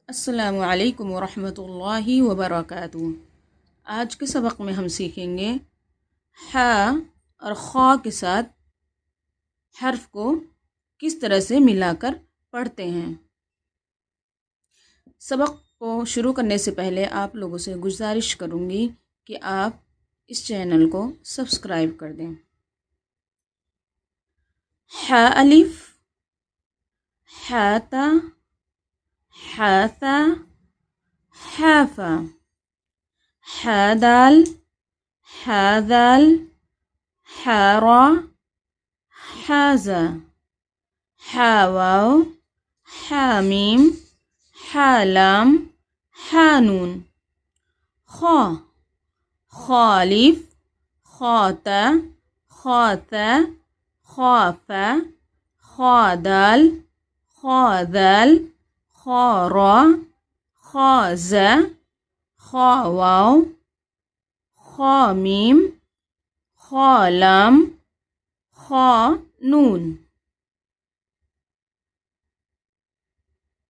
अस्सलामु अलैकुम वरहमतुल्लाहि वबरकातुहू। आज के सबक में हम सीखेंगे हा और खा के साथ हर्फ को किस तरह से मिलाकर पढ़ते हैं। सबक को शुरू करने से पहले आप लोगों से गुजारिश करूँगी कि आप इस चैनल को सब्सक्राइब कर दें। हा अलिफ, हाता, हाथा, हाफा, हादाल, हादाल, हारा, हाजा, हावाव, हामीम, हालाम, हानून। खा, खालिफ, खाता, खाता, खाफा, खादाल, खादाल, खारा, खाजा, खावाव, खामीम, खालाम, खानून।